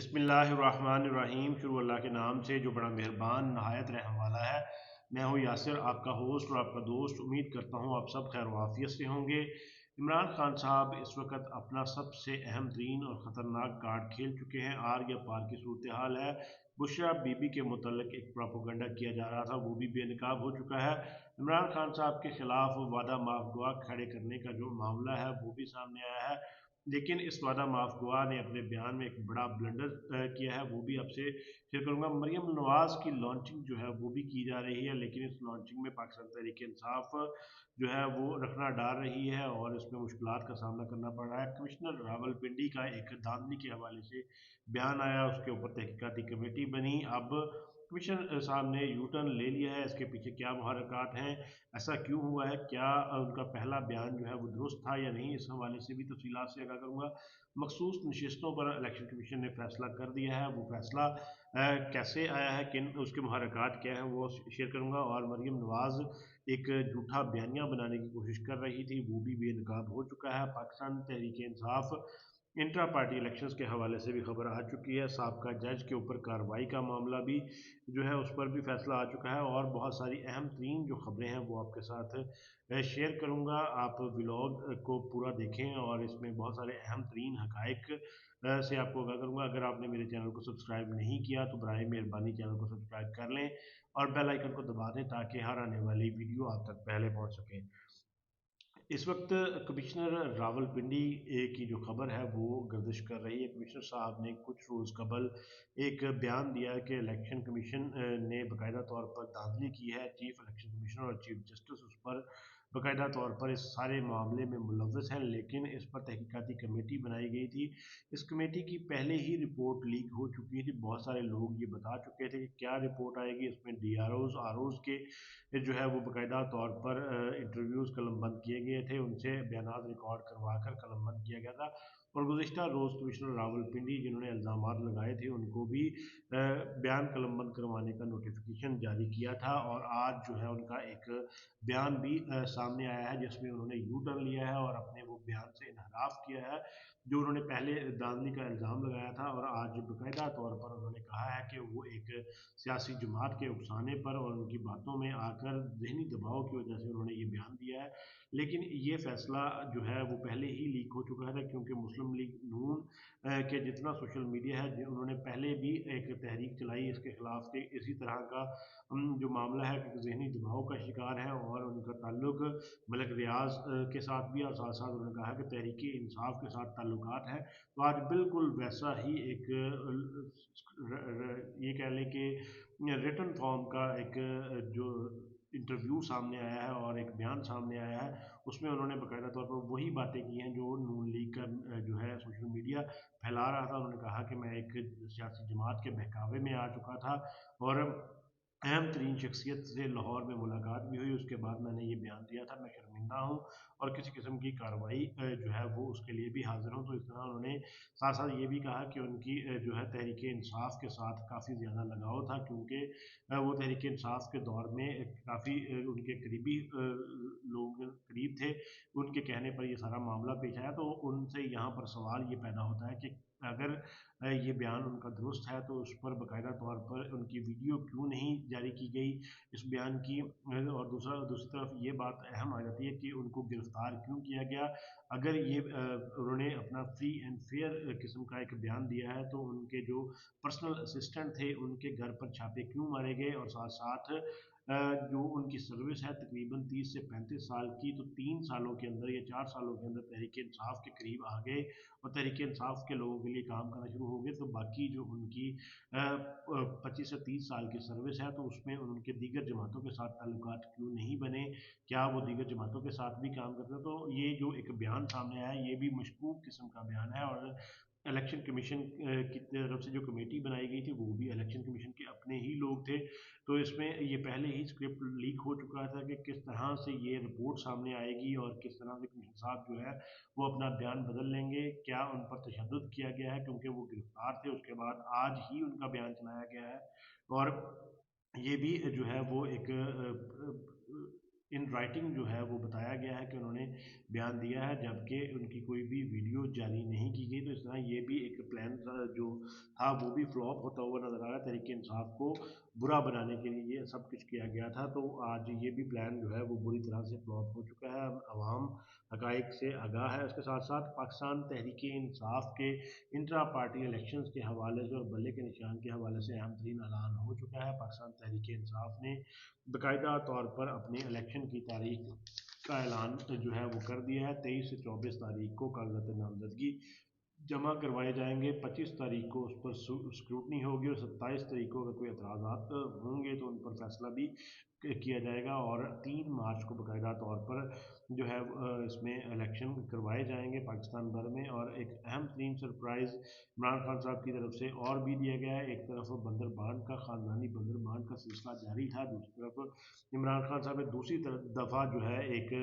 बिस्मिल्लाहिर्रहमानिर्रहीम। शुरू अल्लाह के नाम से जो बड़ा मेहरबान नहायत रहम वाला है। मैं हूँ यासिर, आपका होस्ट और आपका दोस्त। उम्मीद करता हूँ आप सब खैर वाफियत से होंगे। इमरान खान साहब इस वक्त अपना सबसे अहम तरीन और ख़तरनाक कार्ड खेल चुके हैं। आर या पार की सूरत हाल है। बुशरा बीबी के मुतल्लिक एक प्रोपोगंडा किया जा रहा था, वो भी बेनकाब हो चुका है। इमरान खान साहब के खिलाफ वादा माफ दुआ खड़े करने का जो मामला है वो भी सामने आया है। लेकिन इस वादा माफ गुआ ने अपने बयान में एक बड़ा ब्लंडर किया है, वो भी आपसे शेयर करूंगा। मरियम नवाज की लॉन्चिंग जो है वो भी की जा रही है, लेकिन इस लॉन्चिंग में पाकिस्तान तहरीक इंसाफ जो है वो रखना डाल रही है और इसमें मुश्किलात का सामना करना पड़ रहा है। कमिश्नर रावलपिंडी का एक धांधली के हवाले से बयान आया, उसके ऊपर तहकीकाती कमेटी बनी। अब कमिश्नर साहब ने यू टर्न ले लिया है, इसके पीछे क्या मुहरक़ात हैं, ऐसा क्यों हुआ है, क्या उनका पहला बयान जो है वो दुरुस्त था या नहीं, इस हवाले से भी तफसीलात से आगाह करूँगा। मखसूस नशस्तों पर इलेक्शन कमीशन ने फैसला कर दिया है, वो फैसला कैसे आया है, किन उसके मुहरक़ात क्या हैं, वो शेयर करूँगा। और मरीम नवाज़ एक झूठा बयानिया बनाने की कोशिश कर रही थी, वो भी बेनकाब हो चुका है। Pakistan Tehreek Insaf intra party elections के हवाले से भी खबर आ चुकी है। साबका जज के ऊपर कार्रवाई का मामला भी जो है उस पर भी फैसला आ चुका है, और बहुत सारी अहम तरीन जो खबरें हैं वो आपके साथ शेयर करूँगा। आप व्लॉग को पूरा देखें और इसमें बहुत सारे अहम तरीन हकाइक से आपको आगाह करूँगा। अगर आपने मेरे चैनल को सब्सक्राइब नहीं किया तो बराए मेहरबानी चैनल को सब्सक्राइब कर लें और बेल आइकन को दबा दें ताकि हर आने वाली वीडियो आप तक पहले पहुँच सके। इस वक्त कमिश्नर रावलपिंडी की जो खबर है वो गर्दिश कर रही है। कमिश्नर साहब ने कुछ रोज़ कबल एक बयान दिया है कि इलेक्शन कमीशन ने बाकायदा तौर पर धांधली की है। चीफ इलेक्शन कमिश्नर और चीफ जस्टिस उस पर बाकायदा तौर पर इस सारे मामले में मुलव्वस हैं, लेकिन इस पर तहकीकाती कमेटी बनाई गई थी। इस कमेटी की पहले ही रिपोर्ट लीक हो चुकी थी, बहुत सारे लोग ये बता चुके थे कि क्या रिपोर्ट आएगी। इसमें D R O's R O's के जो है वो बाकायदा तौर पर इंटरव्यूज़ कलमबंद किए गए थे, उनसे बयान रिकॉर्ड करवा कर कलमबंद किया गया था। और गुज़िश्ता रोज़ कमिश्नर रावलपिंडी जिन्होंने इल्ज़ाम लगाए थे उनको भी बयान कलमबंद करवाने का नोटिफिकेशन जारी किया था, और आज जो है उनका एक बयान भी सामने आया है जिसमें उन्होंने यू टर्न लिया है और अपने वो बयान से इनहराफ किया है जो उन्होंने पहले दांधली का इल्ज़ाम लगाया था। और आज बाकायदा तौर पर उन्होंने कहा है कि वो एक सियासी जमात के उकसाने पर और उनकी बातों में आकर जहनी दबाव की वजह से उन्होंने ये बयान दिया है। लेकिन ये फैसला जो है वो पहले ही लीक हो चुका था, क्योंकि मुस्लिम लीग नून के जितना सोशल मीडिया है उन्होंने पहले भी एक तहरीक चलाई इसके खिलाफ के इसी तरह का जो मामला है कि जहनी दबाव का शिकार है और उनका ताल्लुक मलिक रियाज के साथ भी, और साथ साथ उन्होंने कहा कि तहरीक इंसाफ के साथ ताल्लुकात हैं। तो आज बिल्कुल वैसा ही एक ये कह लें कि रिटन फॉर्म का एक जो इंटरव्यू सामने आया है और एक बयान सामने आया है, उसमें उन्होंने बाकायदा तौर पर वही बातें की हैं जो नून लीग का जो है सोशल मीडिया फैला रहा था। उन्होंने कहा कि मैं एक सियासी जमात के बहकावे में आ चुका था और अहम तरीन शख्सियत से लाहौर में मुलाकात भी हुई, उसके बाद मैंने ये बयान दिया था, मैं शर्मिंदा हूँ और किसी किस्म की कार्रवाई जो है वो उसके लिए भी हाजिर हूँ। तो इस तरह उन्होंने साथ साथ ये भी कहा कि उनकी जो है तहरीक इंसाफ के साथ काफ़ी ज़्यादा लगाव था, क्योंकि वो तहरीक इंसाफ के दौर में काफ़ी उनके करीबी लोग करीब थे, उनके कहने पर ये सारा मामला पेश आया। तो उनसे यहाँ पर सवाल ये पैदा होता है कि अगर ये बयान उनका दुरुस्त है तो उस पर बाकायदा तौर पर उनकी वीडियो क्यों नहीं जारी की गई इस बयान की। और दूसरी तरफ ये बात अहम आ जाती है कि उनको गिरफ्तार क्यों किया गया। अगर ये उन्होंने अपना फ्री एंड फेयर किस्म का एक बयान दिया है तो उनके जो पर्सनल असिस्टेंट थे उनके घर पर छापे क्यों मारे गए, और साथ साथ जो उनकी सर्विस है तकरीबन 30 से 35 साल की, तो 3 सालों के अंदर या 4 सालों के अंदर तहरीक इंसाफ के करीब आ गए और तहरीक इंसाफ के लोगों के लिए काम करना शुरू हो गए। तो बाकी जो उनकी 25 से 30 साल की सर्विस है तो उसमें उनके दीगर जमातों के साथ ताल्लुकात क्यों नहीं बने, क्या वो दीगर जमातों के साथ भी काम करते हैं। तो ये जो एक बयान सामने आया ये भी मशकूक किस्म का बयान है, और इलेक्शन कमीशन की तरफ से जो कमेटी बनाई गई थी वो भी इलेक्शन कमीशन के अपने ही लोग थे। तो इसमें ये पहले ही स्क्रिप्ट लीक हो चुका था कि किस तरह से ये रिपोर्ट सामने आएगी और किस तरह से कमिश्नर साहब जो है वो अपना बयान बदल लेंगे, क्या उन पर तशद्दुद किया गया है क्योंकि वो गिरफ्तार थे, उसके बाद आज ही उनका बयान चलाया गया है। और ये भी जो है वो एक इन राइटिंग जो है वो बताया गया है कि उन्होंने बयान दिया है, जबकि उनकी कोई भी वीडियो जारी नहीं की गई। तो इस तरह ये भी एक प्लान जो था वो भी फ्लॉप होता हुआ नज़र आ रहा है। तहरीक इंसाफ को बुरा बनाने के लिए ये सब कुछ किया गया था, तो आज ये भी प्लान जो है वो बुरी तरह से फ्लॉप हो चुका है। अवाम हकाइक से आगाह है। उसके साथ साथ पाकिस्तान तहरीक इंसाफ के इंट्रा पार्टी इलेक्शंस के हवाले से और बल्ले के निशान के हवाले से अहम तरीन ऐलान हो चुका है। पाकिस्तान तहरीक इंसाफ ने बाकायदा तौर पर अपने इलेक्शन की तारीख का ऐलान जो है वो कर दिया है। 23 से 24 तारीख को कागजात नामजदगी जमा करवाए जाएंगे। 25 तारीख को उस पर स्क्रूटनी होगी और 27 तारीख को अगर कोई एतराज़ात होंगे तो उन पर फैसला भी किया जाएगा, और 3 मार्च को बाकायदा तौर पर जो है इसमें इलेक्शन करवाए जाएंगे पाकिस्तान भर में। और एक अहम तरीन सरप्राइज़ इमरान खान साहब की तरफ से और भी दिया गया है। एक तरफ बंदरबान का ख़ानदानी बंदरबान का सिलसिला जारी था, दूसरी तरफ इमरान खान साहब ने दूसरी दफ़ा जो है एक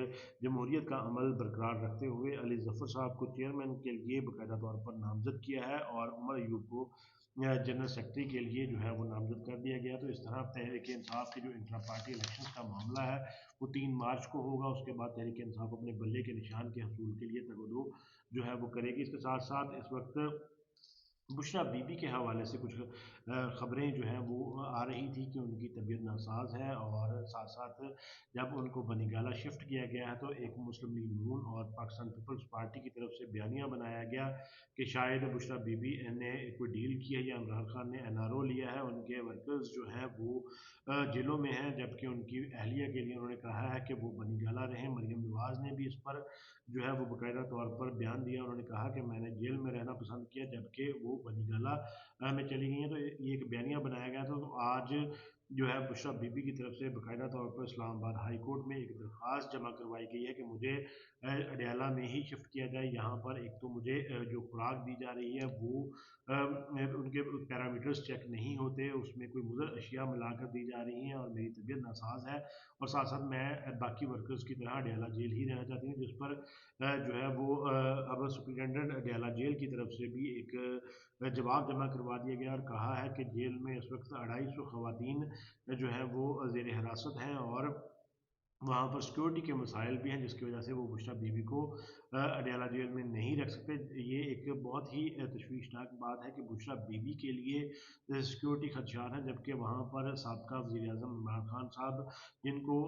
जमहूरियत का अमल बरकरार रखते हुए अली जफ़र साहब को चेयरमैन के लिए बाकायदा तौर पर नामजद किया है, और उमर अयूब को जनरल सेक्रेटरी के लिए जो है वो नामजद कर दिया गया। तो इस तरह तहरीक इंसाफ के जो इंट्रा पार्टी इलेक्शन का मामला है वो 3 मार्च को होगा। उसके बाद तहरीक इंसाफ अपने बल्ले के निशान के हसूल के लिए तगदो जो है वो करेगी। इसके साथ साथ इस वक्त बुशरा बीबी के हवाले से कुछ ख़बरें जो हैं वो आ रही थी कि उनकी तबीयत नासाज है, और साथ साथ जब उनको बनीगाला शिफ्ट किया गया है तो एक मुस्लिम लीग नून और पाकिस्तान पीपल्स पार्टी की तरफ से बयानिया बनाया गया कि शायद बुशरा बीबी ने कोई डील की है या इमरान खान ने एनआरओ लिया है। उनके वर्कर्स जो हैं वो जेलों में हैं, जबकि उनकी अहलिया के लिए उन्होंने कहा है कि वो बनीगाला रहें। मरीम नवाज़ ने भी इस पर जो है वो बाकायदा तौर पर बयान दिया। उन्होंने कहा कि मैंने जेल में रहना पसंद किया, जबकि वो बनीगाला में चली गई हैं। तो ये एक बयानिया बनाया गया था। तो आज जो है बुशरा बीबी की तरफ से बाकायदा तौर पर इस्लामाबाद हाई कोर्ट में एक दरख्वास्त जमा करवाई गई है कि मुझे अडयाला में ही शिफ्ट किया जाए। यहाँ पर एक तो मुझे जो खुराक दी जा रही है वो उनके पैरामीटर्स चेक नहीं होते, उसमें कोई मुज़र अशिया मिलाकर दी जा रही हैं, और मेरी तबीयत नासाज है, और साथ साथ मैं बाकी वर्कर्स की तरह अडयाला जेल ही रहना चाहती हूँ। जिस पर जो है वो अब सुप्रिटेंडेंट अडयाला जेल की तरफ से भी एक जवाब जमा करवा दिया गया, और कहा है कि जेल में इस वक्त 250 खवातीन जो है वो ज़ेर हिरासत हैं, और वहाँ पर सिक्योरिटी के मसाइल भी हैं, जिसकी वजह से वो बुशरा बीबी को अडयाला जेल में नहीं रख सकते। ये एक बहुत ही तशवीशनाक बात है कि बुशरा बीबी के लिए सिक्योरिटी खदशात हैं, जबकि वहाँ पर साबका वज़ीर आज़म इमरान खान साहब, जिनको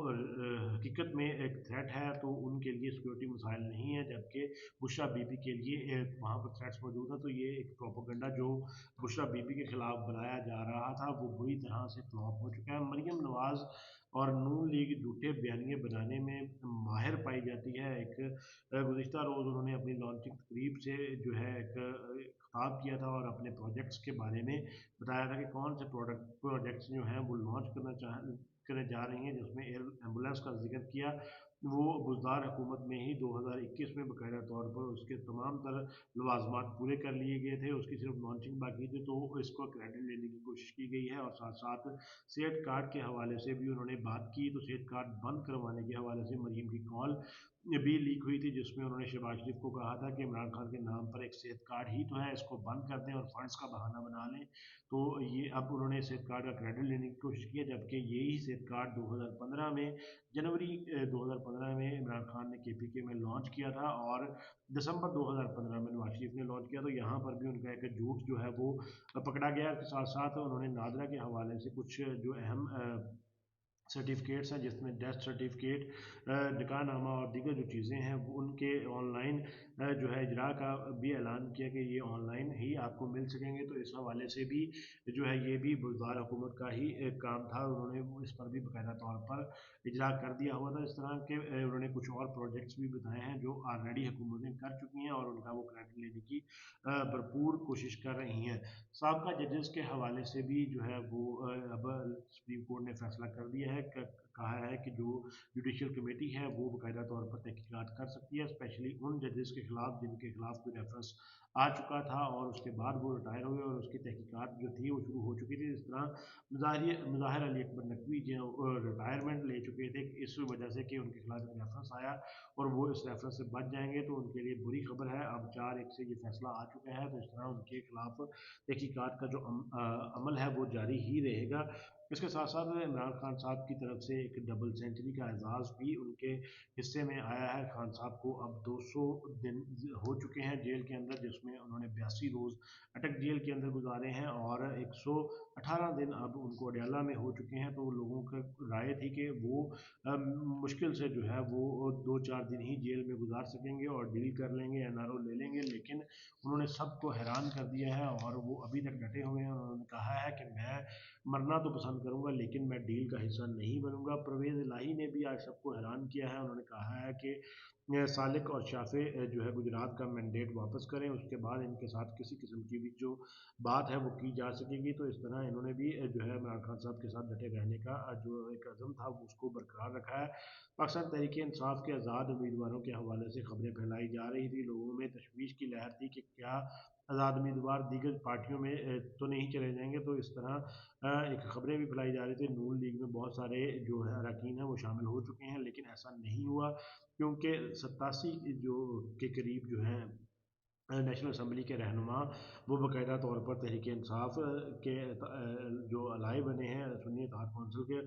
हकीकत में एक थ्रेट है, तो उनके लिए सिक्योरिटी मसाइल नहीं है, जबकि बुशरा बीबी के लिए वहाँ पर थ्रेट्स मौजूद हैं। तो ये एक प्रोपोगंडा जो बुशरा बीबी के खिलाफ बनाया जा रहा था वो बुरी तरह से फ्लॉप हो चुका है। मरीम नवाज़ और नून लीग झूठे बयानिए बनाने में माहिर पाई जाती है। एक गुज़िश्ता रोज़ उन्होंने अपनी लॉन्चिंग तकरीब से जो है एक खिताब किया था, और अपने प्रोजेक्ट्स के बारे में बताया था कि कौन से प्रोजेक्ट्स जो हैं वो लॉन्च करने जा रही हैं, जिसमें एयर एम्बुलेंस का जिक्र किया। वो बुज़दार हुकूमत में ही 2021 में बाकायदा तौर पर उसके तमाम तर लवाजमात पूरे कर लिए गए थे, उसकी सिर्फ लॉन्चिंग बाकी थी, तो इसको क्रेडिट लेने की कोशिश की गई है। और साथ साथ सेहत कार्ड के हवाले से भी उन्होंने बात की, तो सेहत कार्ड बंद करवाने के हवाले से मरीम की कॉल भी लीक हुई थी, जिसमें उन्होंने शहबाज शरीफ को कहा था कि इमरान खान के नाम पर एक सेहत कार्ड ही तो है, इसको बंद कर दें और फंड्स का बहाना बना लें। तो ये अब उन्होंने सेहत कार्ड का क्रेडिट लेने की कोशिश की है, जबकि यही सेहत कार्ड 2015 में जनवरी 2015 में इमरान खान ने केपीके में लॉन्च किया था, और दिसंबर 2015 में नवाज शरीफ ने लॉन्च किया। तो यहाँ पर भी उनका एक झूठ जो है वो पकड़ा गया। के साथ साथ उन्होंने नादरा के हवाले से कुछ जो अहम सर्टिफिकेट्स हैं, जिसमें डेथ सर्टिफिकेट, निकाहनामा और दीगर जो चीज़ें हैं वो उनके ऑनलाइन जो है इजरा का भी ऐलान किया कि ये ऑनलाइन ही आपको मिल सकेंगे। तो इस हवाले से भी जो है ये भी बुज़दार हुकूमत का ही एक काम था, उन्होंने इस पर भी बाकायदा तौर पर इजरा कर दिया हुआ था। इस तरह के उन्होंने कुछ और प्रोजेक्ट्स भी बताए हैं जो ऑलरेडी हुकूमतें कर चुकी हैं, और उनका वो क्रेडिट लेने की भरपूर कोशिश कर रही हैं। साबका जजेस के हवाले से भी जो है वो अब सुप्रीम कोर्ट ने फैसला कर दिया है, कहा है कि जो जुडिशल कमेटी है वो बाकायदा तौर पर तहकीकात कर सकती है, स्पेशली उन जजेस के खिलाफ जिनके खिलाफ कोई रेफरेंस आ चुका था और उसके बाद वो रिटायर हुए और उसकी तहकीकात जो थी वो शुरू हो चुकी थी। इस तरह मुज़ाहिर अली अकबर नकवी जो रिटायरमेंट ले चुके थे इस वजह से कि उनके खिलाफ एक रेफरेंस आया और वो इस रेफरेंस से बच जाएंगे तो उनके लिए बुरी खबर है। अब 4-1 से ये फैसला आ चुका है, तो इस तरह उनके खिलाफ तहकीकात का जो अमल है वो जारी ही रहेगा। इसके साथ साथ इमरान खान साहब की तरफ से एक डबल सेंचुरी का एजाज़ भी उनके हिस्से में आया है। खान साहब को अब 200 दिन हो चुके हैं जेल के अंदर, जिसमें उन्होंने 82 रोज़ अटक जेल के अंदर गुजारे हैं और 118 दिन अब उनको अडयाला में हो चुके हैं। तो लोगों का राय थी कि वो मुश्किल से जो है वो 2-4 दिन ही जेल में गुजार सकेंगे और डील कर लेंगे, एनआरओ ले लेंगे, लेकिन उन्होंने सबको हैरान कर दिया है और वो अभी तक डटे हुए हैं। उन्होंने कहा है कि मैं मरना तो पसंद करूंगा लेकिन मैं डील का हिस्सा नहीं बनूंगा। परवेज़ इलाही ने भी आज सबको हैरान किया है। उन्होंने कहा है कि सालिक और शाफे जो है गुजरात का मैंडेट वापस करें, उसके बाद इनके साथ किसी किस्म की भी जो बात है वो की जा सकेगी। तो इस तरह इन्होंने भी जो है इमरान खान साहब के साथ डटे रहने का जो एक अज़म था वो उसको बरकरार रखा है। पाकिस्तान तहरीक इंसाफ के आज़ाद उम्मीदवारों के हवाले से खबरें फैलाई जा रही थी, लोगों में तशवीश की लहर थी कि क्या आज़ाद उम्मीदवार दीगर पार्टियों में तो नहीं चले जाएंगे। तो इस तरह एक खबरें भी फैलाई जा रही थी, नून लीग में बहुत सारे जो है अरकान हैं वो शामिल हो चुके हैं, लेकिन ऐसा नहीं हुआ क्योंकि 87 जो के करीब जो हैं नेशनल असम्बली के रहनुमा वो बाकायदा तौर पर तहरीक इंसाफ के जो अलाई बने हैं सुन्नी इत्तेहाद कौंसिल के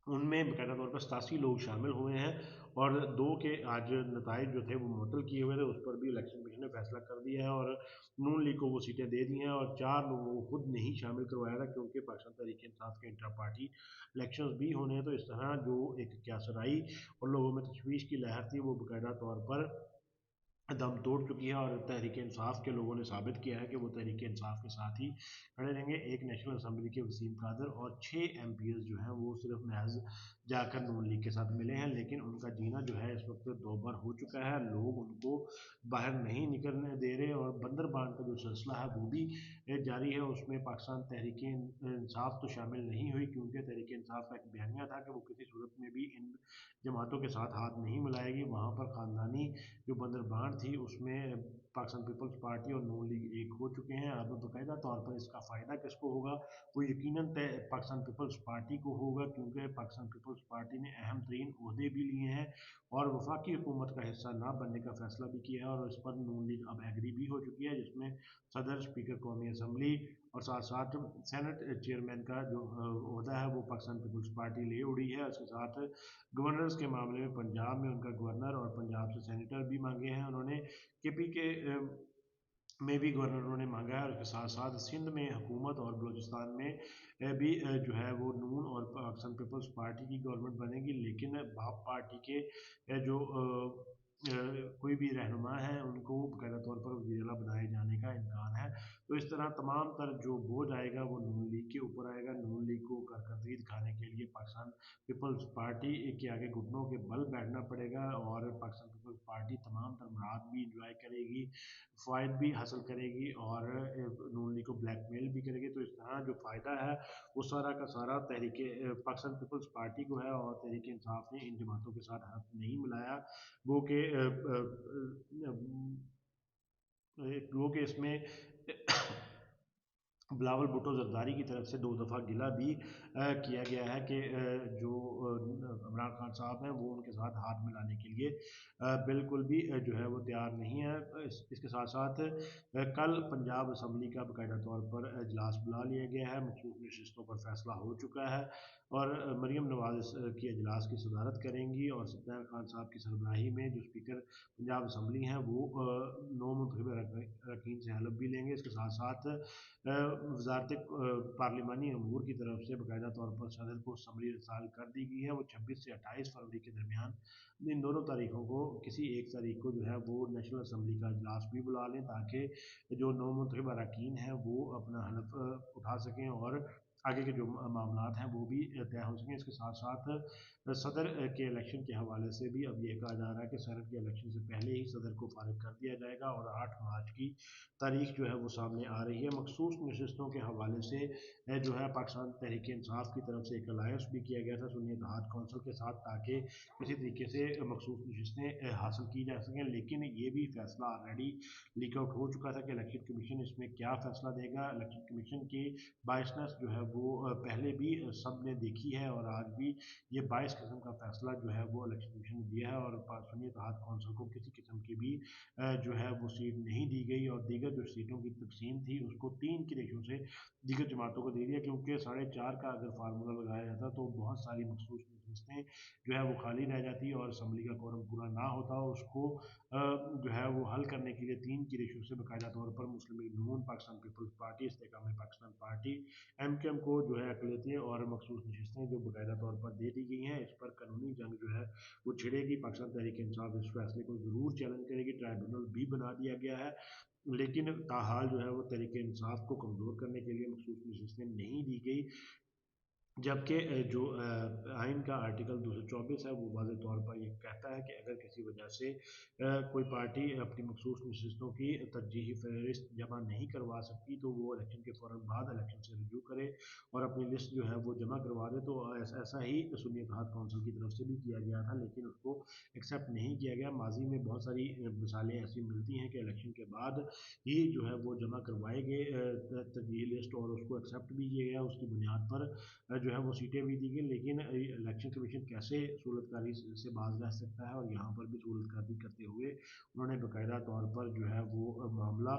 उनमें बाकायदा तौर पर 87 लोग शामिल हुए हैं और दो के आज नतज जो थे वो मुअत्तल किए हुए थे, उस पर भी इलेक्शन कमीशन ने फैसला कर दिया है और नून लीग को वो सीटें दे दी हैं और 4 लोगों को खुद नहीं शामिल करवाया था क्योंकि पाकिस्तान तहरीक इंसाफ के इंटर पार्टी इलेक्शन भी होने हैं। तो इस तरह जो एक क्यासराई और लोगों में तशवीश की लहर थी वो बाकायदा तौर पर दम तोड़ चुकी है और तहरीक इंसाफ के लोगों ने साबित किया है कि वो तहरीक इंसाफ के साथ ही खड़े रहेंगे। एक नेशनल असम्बली के वसीम कादर और 6 MPs जो हैं वो सिर्फ महज जाकर नून लीग के साथ मिले हैं, लेकिन उनका जीना जो है इस वक्त दोबार हो चुका है। लोग उनको बाहर नहीं निकलने दे रहे और बंदरबान का जो सिलसिला है वो भी जारी है। उसमें पाकिस्तान तहरीक इंसाफ तो शामिल नहीं हुई क्योंकि तहरीक इंसाफ का एक बयानिया था कि वो किसी सूरत में भी इन जमातों के साथ हाथ नहीं मिलाएगी। वहाँ पर ख़ानदानी जो बंदरबान थी उसमें पाकिस्तान पीपल्स पार्टी और नून लीग एक हो चुके हैं। अब बाकायदा तौर पर इसका फ़ायदा किसको होगा, वो यकीनन पाकिस्तान पीपल्स पार्टी को होगा क्योंकि पाकिस्तान पीपल्स पार्टी ने अहम तरीन ओहदे भी लिए हैं और वफाकी हुकूमत का हिस्सा ना बनने का फैसला भी किया है और इस पर नून लीग अब एग्री भी हो चुकी है, जिसमें सदर स्पीकर कौमी असम्बली और साथ साथ सेनेट चेयरमैन का जो ओहदा है वो पाकिस्तान पीपल्स पार्टी ले उड़ी है। इसके साथ गवर्नर्स के मामले में पंजाब में उनका गवर्नर और पंजाब से सेनेटर भी मांगे हैं उन्होंने, केपी के में भी गवर्नर उन्होंने मांगा है और उसके साथ साथ सिंध में हुकूमत और बलूचिस्तान में भी जो है वो नून और पाकिस्तान पीपल्स पार्टी की गवर्नमेंट बनेगी, लेकिन बाप पार्टी के जो कोई भी रहनुमा है उनको बाकायदा तौर पर वज़ीर-ए-आला बनाए जाने का इम्कान है। तो इस तरह तमाम तर जो बोझ आएगा वो नून लीग के ऊपर आएगा। नून लीग को करकर्दगी दिखाने के लिए पाकिस्तान पीपल्स पार्टी के आगे घुटनों के बल बैठना पड़ेगा और पाकिस्तान पीपल्स पार्टी तमाम तर मुराद भी इंजॉय करेगी, फ़ायद भी हासिल करेगी और नून लीग को ब्लैकमेल भी करेगी। तो इस तरह जो फ़ायदा है वो सारा का सारा तहरीक पाकिस्तान पीपल्स पार्टी को है और तहरीक इंसाफ ने इन जमातों के साथ हाथ नहीं मिलाया। वो के वो के इसमें बिलावल भुट्टो जरदारी की तरफ से 2 दफ़ा गिला भी किया गया है कि जो इमरान खान साहब हैं वो उनके साथ हाथ मिलाने के लिए बिल्कुल भी जो है वो तैयार नहीं है। इसके साथ साथ कल पंजाब असम्बली का बाकायदा तौर पर इजलास बुला लिया गया है, मखसूस नशस्तों पर फैसला हो चुका है और मरीम नवाज की इजलास की सदारत करेंगी और सत्यार खान साहब की सरबराही में जो स्पीकर पंजाब असम्बली हैं वो 9 मुंतखब अरकान से हलफ भी लेंगे। इसके साथ साथ वजारत पार्लिमानी अमूर की तरफ से बाकायदा तौर पर सदर को समरी रसाल कर दी गई है। वो 26 से 28 फरवरी के दरमियान इन दोनों तारीखों को किसी एक तारीख को जो है वो नेशनल असम्बली का इजलास भी बुला लें ताकि जो 9 मुंतखब अरकान हैं वो अपना हलफ उठा सकें और आगे के जो मामलात हैं वो भी तय हो सकें। इसके साथ साथ सदर के इलेक्शन के हवाले से भी अब ये कहा जा रहा है कि सेनेट के इलेक्शन से पहले ही सदर को फारिग कर दिया जाएगा और 8 मार्च की तारीख जो है वो सामने आ रही है। मखसूस नशस्तों के हवाले से जो है पाकिस्तान तहरीक इंसाफ की तरफ से एक अलायंस भी किया गया था सुन्नी इत्तेहाद कौंसिल के साथ, ताकि किसी तरीके से मखसूस नशस्तें हासिल की जा सकें। लेकिन ये भी फैसला ऑलरेडी लीक आउट हो चुका था कि इलेक्शन कमीशन इसमें क्या फ़ैसला देगा। इलेक्शन कमीशन की बायसनेस जो है वो पहले भी सब ने देखी है और आज भी ये 22 किस्म का फैसला जो है वो इलेक्शन कमीशन ने दिया है और सुन्नी इत्तेहाद कौंसिल को किसी किस्म की भी जो है वो सीट नहीं दी गई और दीगर जो सीटों की तकसीम थी उसको 3 की रेशो से दीगर जमातों को दे दिया, क्योंकि 4.5 का अगर फार्मूला लगाया जाता तो बहुत सारी मखसूस नशस्तें जो है वो खाली रह जाती और असम्बली का कोरम पूरा ना होता और उसको जो है वो हल करने के लिए 3 की रेशो से बाकायदा तौर पर मुस्लिम लीग नून, Pakistan peoples party, Istehkam Pakistan party, MQM को जो है अकलियतें और मखसूस नशस्तें जो बाकायदा तौर पर दे दी गई हैं। इस पर कानूनी जंग जो है वो छिड़ेगी। पाकिस्तान तहरीक इंसाफ इस फैसले को ज़रूर चैलेंज करेगी। ट्राइब्यूनल भी बना दिया गया है, लेकिन ताहाल जो है वो तहरीक इंसाफ को कमज़ोर करने के लिए मखसूस नशस्तें नहीं दी गई। जबकि जो आइन का आर्टिकल 224 है वो वाज़ेह तौर पर ये कहता है कि अगर किसी वजह से कोई पार्टी अपनी मखसूस नशस्तों की तरजीही फहरिस्त जमा नहीं करवा सकती तो वो इलेक्शन के फ़ौरन बाद इलेक्शन से रजू करे और अपनी लिस्ट जो है वो जमा करवा दे। तो ऐसा ही सुन्नी इत्तेहाद कौंसिल की तरफ से भी किया गया था, लेकिन उसको एक्सेप्ट नहीं किया गया। माजी में बहुत सारी मिसालें ऐसी मिलती हैं कि इलेक्शन के बाद ही जो है वो जमा करवाए गए तरजीही लिस्ट और उसको एक्सेप्ट भी किया गया, उसकी बुनियाद पर जो है वो सीटें भी दी गई। लेकिन इलेक्शन कमीशन कैसे सूरतकारी से बाज रह सकता है और यहाँ पर भी सूरतकारी करते हुए उन्होंने बाकायदा तौर पर जो है वो मामला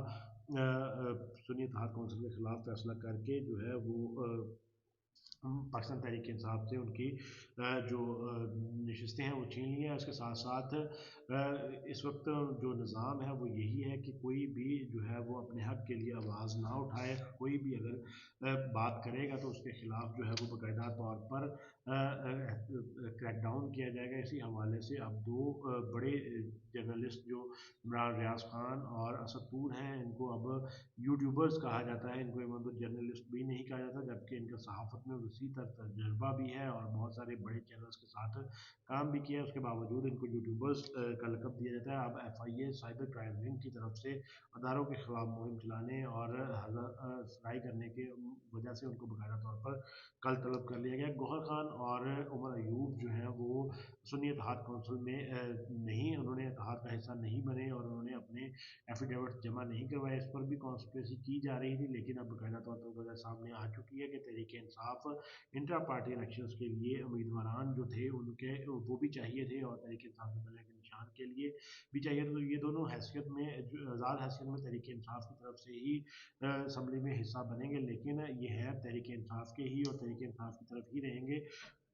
सुन्नी इत्तेहाद कौंसिल के खिलाफ फैसला करके जो है वो पाकिस्तान तहरीक इंसाफ से उनकी जो नशस्तें हैं वो छीन ली हैं। इसके साथ साथ इस वक्त जो निज़ाम है वो यही है कि कोई भी जो है वो अपने हक़ के लिए आवाज़ ना उठाए। कोई भी अगर बात करेगा तो उसके ख़िलाफ़ जो है वो बाकायदा तौर पर क्रैकडाउन किया जाएगा। इसी हवाले से अब दो बड़े जर्नलिस्ट जो इमरान रियाज ख़ान और असद तूर हैं, इनको अब यूट्यूबर्स कहा जाता है। इनको इवन तो जर्नलिस्ट भी नहीं कहा जाता, जबकि इनका सहाफ़त में उसी तरह तजर्बा भी है और बहुत सारे बड़े चैनल्स के साथ काम भी किया है। उसके बावजूद इनको यूट्यूबर्स का लक़ब दिया जाता है। अब FIA साइबर क्राइम विंग की तरफ से अदारों के ख़िलाफ़ मुहिम चलाने और सराई करने के वजह से उनको बाकायदा तौर पर कल तलब कर लिया गया। गौहर खान और उमर अयूब जो हैं वो सुन्नी इत्तेहाद कौंसिल में नहीं, उन्होंने इत्तेहाद का हिस्सा नहीं बने और उन्होंने अपने एफिडेविट जमा नहीं करवाए। इस पर भी कॉन्स्पिरेसी की जा रही थी, लेकिन अब बाकायदा तौर पर वजह सामने आ चुकी है कि Tehreek Insaf intra party elections के लिए उम्मीदवारान जो थे उनके वो भी चाहिए थे और तहरीक इंसाफ में बनने के निशान के लिए भी चाहिए थे। तो ये दोनों हैसियत में जो आज़ाद हैसियत में तहरीक इंसाफ की तरफ से ही असम्बली में हिस्सा बनेंगे, लेकिन ये है तहरीक इंसाफ के ही और तहरीक इंसाफ की तरफ ही रहेंगे।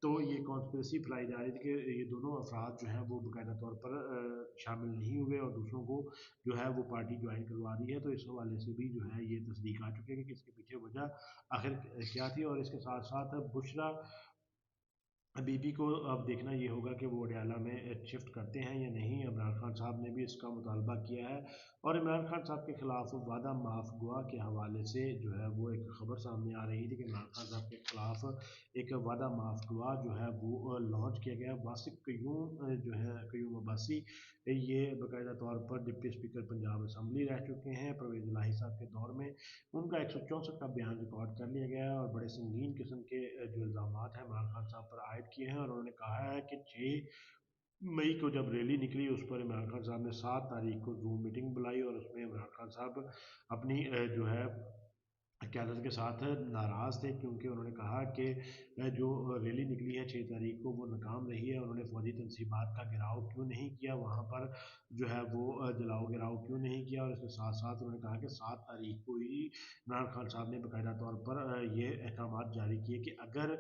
तो ये कॉन्स्पिरेसी फैलाई जा रही थी कि ये दोनों अफराद जो हैं वो बाकायदा तौर पर शामिल नहीं हुए और दूसरों को जो है वो पार्टी ज्वाइन करवा दी है। तो इस हवाले से भी जो है ये तस्दीक आ चुकी है कि इसके पीछे वजह आखिर क्या थी। और इसके साथ साथ बुशरा बीबी को अब देखना ये होगा कि वो अडयाला में शिफ्ट करते हैं या नहीं। इमरान खान साहब ने भी इसका मुतालबा किया है और इमरान खान साहब के खिलाफ वादा माफ गुआ के हवाले से जो है वो एक खबर सामने आ रही थी कि इमरान खान साहब के खिलाफ एक वादा माफ गुआ जो है वो लॉन्च किया गया। वासिफ क्यूम जो है क्यूम अब्बासी, ये बाकायदा तौर पर डिप्टी स्पीकर पंजाब असम्बली रह चुके हैं परवेज़ इलाही साहब के दौर में। उनका 164 का बयान रिकॉर्ड कर लिया गया है और बड़े संगीन किस्म के जो इल्ज़ाम हैं इमरान खान साहब पर आयद किए हैं और उन्होंने कहा है कि 6 मई को जब रैली निकली उस पर इमरान खान साहब ने 7 तारीख को जूम मीटिंग बुलाई और उसमें इमरान खान साहब अपनी जो है क्यादत के साथ नाराज़ थे, क्योंकि उन्होंने कहा कि जो रैली निकली है 6 तारीख को वो नाकाम रही है। उन्होंने फौजी तनसीबात का घेराव क्यों नहीं किया, वहाँ पर जो है वो जलाओ घेराव क्यों नहीं किया। और इसके साथ साथ उन्होंने कहा कि 7 तारीख को ही इमरान खान साहब ने बाकायदा तौर पर ये अहकाम जारी किए कि अगर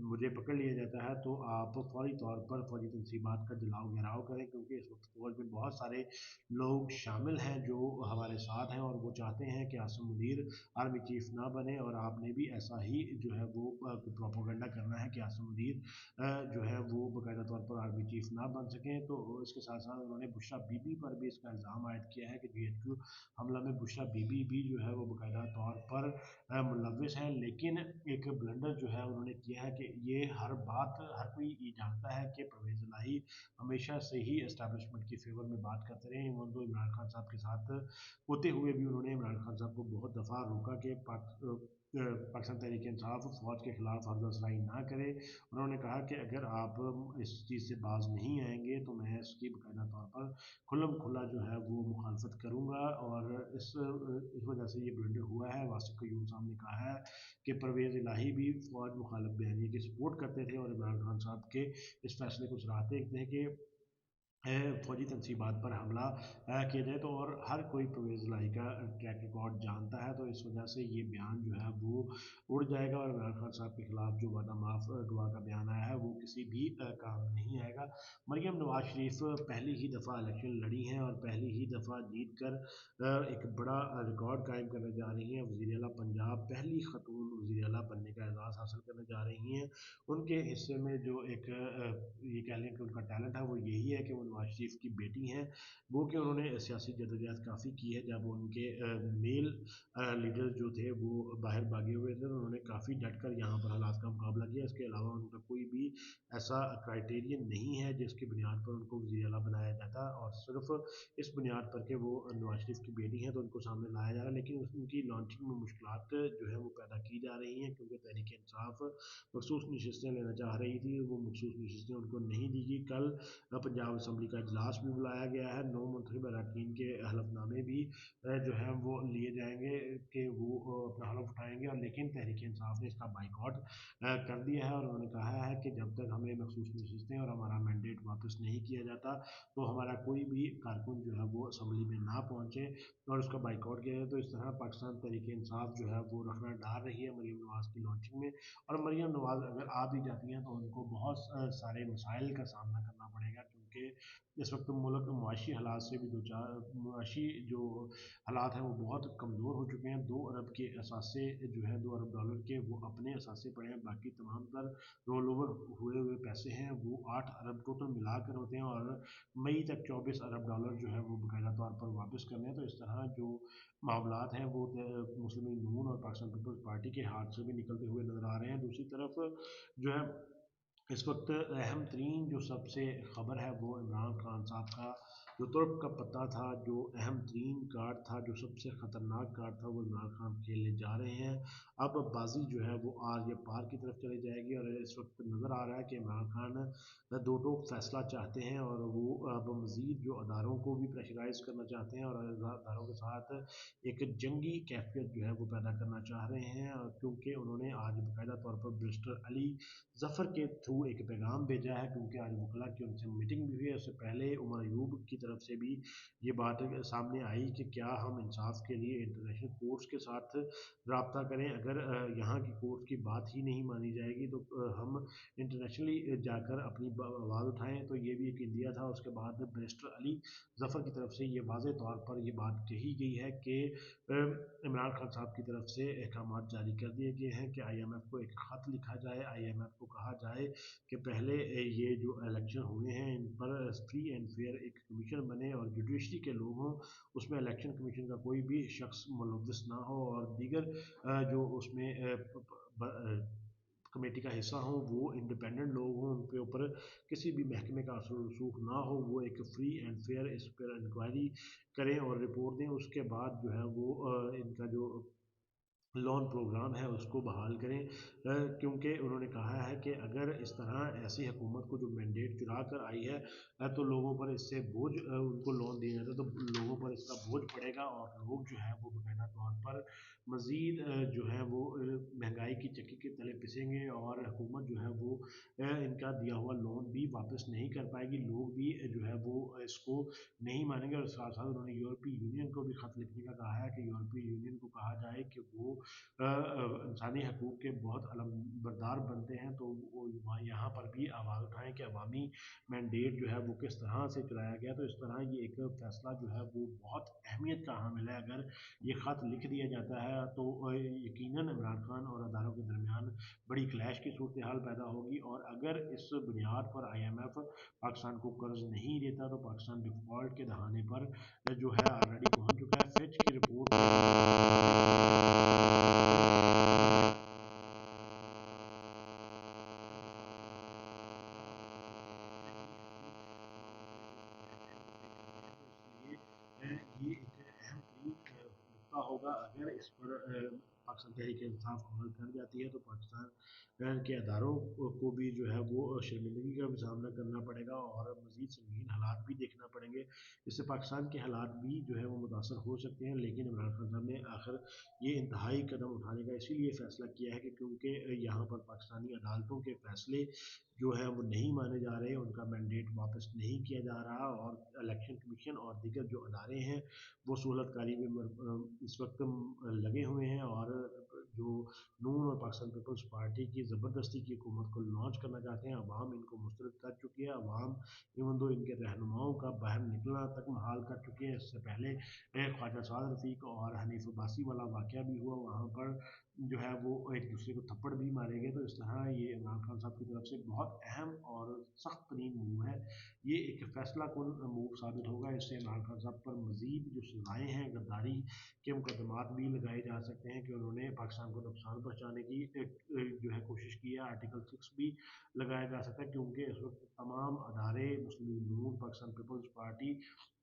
मुझे पकड़ लिया जाता है तो आप फौरी तौर पर फौजी तनसीबात का जलाओ घेराव करें, क्योंकि इस वक्त फौज में बहुत सारे लोग शामिल हैं जो हमारे साथ हैं और वो चाहते हैं कि आसिम मुनीर मुनीर आर्मी चीफ ना बने, और आपने भी ऐसा ही जो है वो प्रोपोगंडा करना है कि आसिम मुनीर जो है वो बाकायदा तौर पर आर्मी चीफ ना बन सकें। तो इसके साथ साथ उन्होंने बुशरा बीबी पर भी इसका इल्ज़ाम आयद किया है कि GHQ हमला में बुशरा बीबी भी जो है वो बाकायदा तौर पर मुलविस हैं। लेकिन एक ब्लंडर जो है उन्होंने किया है कि ये हर कोई ये जानता है कि परवेज़ इलाही हमेशा से ही एस्टैब्लिशमेंट की फेवर में बात करते रहे। इवन तो इमरान खान साहब के साथ होते हुए भी उन्होंने इमरान खान साहब को बहुत दफ़ा रोका कि पाकिस्तान तहरीक इंसाफ फ़ौज के ख़िलाफ़ हरदर सराई ना करे। उन्होंने कहा कि अगर आप इस चीज़ से बाज नहीं आएंगे तो मैं इसकी बाकायदा तौर पर खुल्लम खुला जो है वो मुखालफत करूँगा, और इस वजह से ये ब्लंडर हुआ है। वासिफ कयूम साहब ने कहा है कि परवेज़ इलाही भी फ़ौज मुखालफ बयानी की सपोर्ट करते थे और इमरान खान साहब के इस फैसले को सराहते थे कि फ़ौजी तनसीबात पर हमला किया जाए। तो और हर कोई परवेज़ इलाही का ट्रैक रिकॉर्ड जानता है, तो इस वजह से ये बयान जो है वो उड़ जाएगा, और इमरान खान साहब के खिलाफ जो वादा माफ़ दुआ का बयान आया है वो किसी भी काम नहीं आएगा। मरीम नवाज शरीफ पहली ही दफ़ा इलेक्शन लड़ी हैं और पहली ही दफ़ा जीत कर एक बड़ा रिकॉर्ड कायम करने जा रही हैं। वज़ीर आला पंजाब पहली ख़तून वज़ीर आला बनने का एजाज़ हासिल करने जा रही हैं। उनके हिस्से में जो एक ये कह लें कि उनका टैलेंट है वो यही है कि वो नवाज शरीफ की बेटी हैं। वो कि उन्होंने सियासी जदोजहद काफ़ी की है। जब उनके मेल लीडर जो थे वो बाहर भागे हुए थे तो उन्होंने काफ़ी डट कर यहाँ पर हालात का मुकाबला किया। इसके अलावा उनका कोई भी ऐसा क्राइटेरियन नहीं है जिसकी बुनियाद पर उनको वज़ीर आला बनाया जाता, और सिर्फ इस बुनियाद पर कि वो नवाज शरीफ की बेटी हैं तो उनको सामने लाया जा रहा है। लेकिन उनकी लॉन्चिंग में मुश्किलात जो है वो पैदा की जा रही हैं, क्योंकि तहरीक इंसाफ मखसूस नशस्तें लेना चाह रही थी, वो मखसूस नशस्तें उनको नहीं दी गई। कल पंजाब असम्बली का इजलास भी बुलाया गया है। 9 मुंतखब अरकान के हलफनामे भी जो है वो लिए जाएंगे कि वो अपना हलफ उठाएंगे, और लेकिन तहरीक इंसाफ ने इसका बाइकआउट कर दिया है, और उन्होंने कहा है कि जब तक हमें मखसूस नशस्तें और हमारा मैंडेट वापस नहीं किया जाता तो हमारा कोई भी कारकुन जो है वो असम्बली में ना पहुँचे और उसका बाइकआउट किया जाए। तो इस तरह पाकिस्तान तहरीक इंसाफ जो है वो रखना डाल रही है मरीम नवाज़ की लॉन्चिंग में, और मरीम नवाज़ अगर आ भी जाती हैं तो उनको बहुत सारे मसाइल का सामना करना पड़ेगा, क्योंकि इस वक्त मुल्क मुआशी हालात से भी दो चार मुआशी जो हालात हैं वो बहुत कमज़ोर हो चुके हैं। 2 अरब के असासे जो है $2 अरब के वो अपने असासे पड़े हैं, बाकी तमाम तर रोल ओवर हुए हुए पैसे हैं वो 8 अरब टोटल मिलाकर होते हैं, और मई तक $24 अरब जो है वो बाकायदा तौर पर वापस करने हैं। तो इस तरह जो मामलात हैं वो मुस्लिम लीग नून और पाकिस्तान पीपल्स पार्टी के हाथ से भी निकलते हुए नज़र आ रहे हैं। दूसरी तरफ जो है इस वक्त अहम तरीन जो सबसे ख़बर है वो इमरान खान साहब का जो तुर्क का पत्ता था, जो अहम तरीन कार्ड था, जो सबसे ख़तरनाक कार्ड था, वो इमरान खान खेलने जा रहे हैं। अब बाजी जो है वो आर या पार की तरफ चली जाएगी, और इस वक्त नज़र आ रहा है कि इमरान खान दो टोक फैसला चाहते हैं, और वो अब मज़ीद जो अदारों को भी प्रेशराइज करना चाहते हैं, और अदारों के साथ एक जंगी कैफियत जो है वो पैदा करना चाह रहे हैं, क्योंकि उन्होंने आज बाकायदा तौर पर बैरिस्टर अली ज़फ़र के थ्रू एक पैगाम भेजा है, क्योंकि आज वकला की उनसे मीटिंग भी हुई है। उससे पहले उमर अयूब की तरफ से भी ये बात सामने आई कि क्या हम इंसाफ के लिए इंटरनेशनल कोर्ट्स के साथ रब्ता करें। अगर यहाँ की कोर्ट की बात ही नहीं मानी जाएगी तो हम इंटरनेशनली जाकर अपनी आवाज़ उठाएं। तो ये भी एक इंडिया था। उसके बाद बैरिस्टर अली ज़फ़र की तरफ से ये वाज़े तौर पर ये बात कही गई है कि इमरान खान साहब की तरफ से अहकाम जारी कर दिए गए हैं कि IMF को एक ख़त लिखा जाए, IMF को कहा जाए कि पहले ये जो इलेक्शन हुए हैं इन पर फ्री एंड फेयर एक कमीशन बने और जुडिशरी के लोग हों, उसमें इलेक्शन कमीशन का कोई भी शख्स मुलव्वस ना हो, और दीगर जो उसमें कमेटी का हिस्सा हो वो इंडिपेंडेंट लोग हों, उनके ऊपर किसी भी महकमे का असर रसूख ना हो, वो एक फ्री एंड फेयर इस पर इंक्वायरी करें और रिपोर्ट दें। उसके बाद जो है वो इनका जो लोन प्रोग्राम है उसको बहाल करें, क्योंकि उन्होंने कहा है कि अगर इस तरह ऐसी हुकूमत को जो मैंडेट चुरा कर आई है तो लोगों पर इससे बोझ उनको लोन दिया जाता है तो लोगों पर इसका बोझ पड़ेगा, और लोग जो है वो बाकायदा तौर पर मज़ीद जो है वो महंगाई की चक्की के तले पिसेंगे, और हुकूमत जो है वो इनका दिया हुआ लोन भी वापस नहीं कर पाएगी। लोग भी जो है वो इसको नहीं मानेंगे, और साथ साथ उन्होंने यूरोपीय यूनियन को भी ख़त लिखने का कहा है कि यूरोपीय यूनियन को कहा जाए कि वो इंसानी हकूक़ के बहुत अलमबरदार बनते हैं, तो वो यहाँ पर भी आवाज़ उठाएँ कि अवामी मैंडेट जो है वो किस तरह से चलाया गया। तो इस तरह ये एक फ़ैसला जो है वो बहुत अहमियत का हामिल है। अगर ये ख़त लिख दिया जाता है तो यकीनन इमरान खान और अदारों के दरमियान बड़ी क्लैश की सूरत हाल पैदा होगी, और अगर इस बुनियाद पर IMF पाकिस्तान को कर्ज नहीं देता तो पाकिस्तान डिफ़ॉल्ट के दहाने पर जो है ऑलरेडी पहुंच चुका है। फिच की रिपोर्ट के ये एक अहम तरीन नुकता होगा। अगर इस पर पाकिस्तान तहरीक इंसाफ अमल कर जाती है तो पाकिस्तान के अदारों को भी जो है वो शर्मिंदगी का भी सामना करना पड़ेगा और मज़ीद संगीन हालात भी देखना पड़ेंगे। इससे पाकिस्तान के हालात भी जो है वो मुतासर हो सकते हैं। लेकिन इमरान खान साहब ने आखिर ये इंतहाई कदम उठाने का इसीलिए फ़ैसला किया है कि क्योंकि यहाँ पर पाकिस्तानी अदालतों के फ़ैसले जो है वो नहीं माने जा रहे, उनका मैंडेट वापस नहीं किया जा रहा, और इलेक्शन कमीशन और दीगर जो अदारे हैं वो सहूलतकारी में इस वक्त लगे हुए हैं, और जो नून और पाकिस्तान पीपल्स पार्टी की ज़बरदस्ती की हुकूमत को लॉन्च करना चाहते हैं। अवाम इनको मुस्तरद कर चुकी है। अवाम इवन दो इनके रहनुमाओं का बाहर निकलना तक महाल कर चुकी है। इससे पहले ख्वाजा साद रफ़ीक और हनीफ अब्बासी वाला वाक़या भी हुआ, वहाँ पर जो है वो एक दूसरे को थप्पड़ भी मारे गए। तो इस तरह ये इमरान खान साहब की तरफ से बहुत अहम और सख्त तरीन मूव है। ये एक फैसला कुन मूव साबित होगा। इससे इमरान खान साहब पर मज़ीद जो सज़ाएँ हैं, गद्दारी के मुकदमात भी लगाए जा सकते हैं कि उन्होंने पाकिस्तान को नुकसान पहुँचाने की जो है कोशिश की है। आर्टिकल 6 भी लगाया जा सकता है, क्योंकि इस वक्त तमाम अदारे मुस्लिम लीग नून, पाकिस्तान पीपल्स पार्टी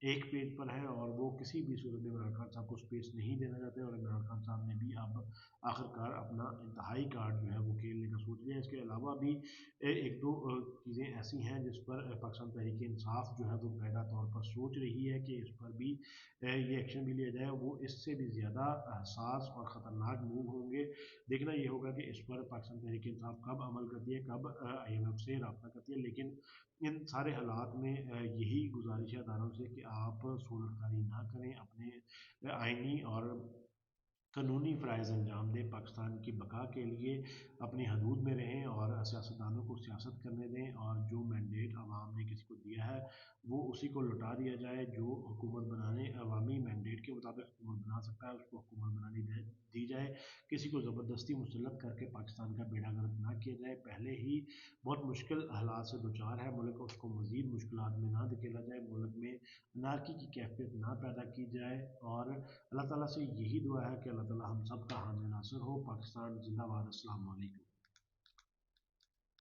एक पेज पर है, और वो किसी भी सूरत में इमरान खान साहब को स्पेस नहीं देना चाहते। और इमरान खान साहब ने भी अब आखिरकार अपना इंतहाई कार्ड जो है वो खेलने का सोच लिया। इसके अलावा भी एक दो चीज़ें ऐसी हैं जिस पर पाकिस्तान तहरीक इंसाफ जो है वो कायदा तौर पर सोच रही है कि इस पर भी ये एक्शन भी लिया जाए। वो इससे भी ज़्यादा हसास और ख़तरनाक मूव होंगे। देखना ये होगा कि इस पर पाकिस्तान तहरीक इंसाफ कब अमल करती है, कब IMF से रब्ता करती है। लेकिन इन सारे हालात में यही गुजारिश है अदारों से कि आप सूरतकारी ना करें, अपने आइनी और कानूनी फ़राइज़ अंजाम दें, पाकिस्तान की बका के लिए अपनी हदूद में रहें, और सियासतदानों को सियासत करने दें, और जो मैंडेट आवाम ने किसी को दिया है वो उसी को लौटा दिया जाए। जो हुकूमत बनाने अवामी मैंडेट के मुताबिक हुकूमत बना सकता है उसको हुकूमत बनानी दी जाए। किसी को ज़बरदस्ती मुसल्लत करके पाकिस्तान का बेड़ा गर्क ना किया जाए। पहले ही बहुत मुश्किल हालात से दो चार है मुल्क, उसको मज़ीद मुश्किलात में ना धकेला जाए। मुल्क में अनारकी की कैफियत ना पैदा की जाए, और अल्लाह ताला से यही दुआ है कि अल्लाह ताला हम सब का हामी नासिर हो। पाकिस्तान जिंदाबाद। अस्सलाम वालेकुम।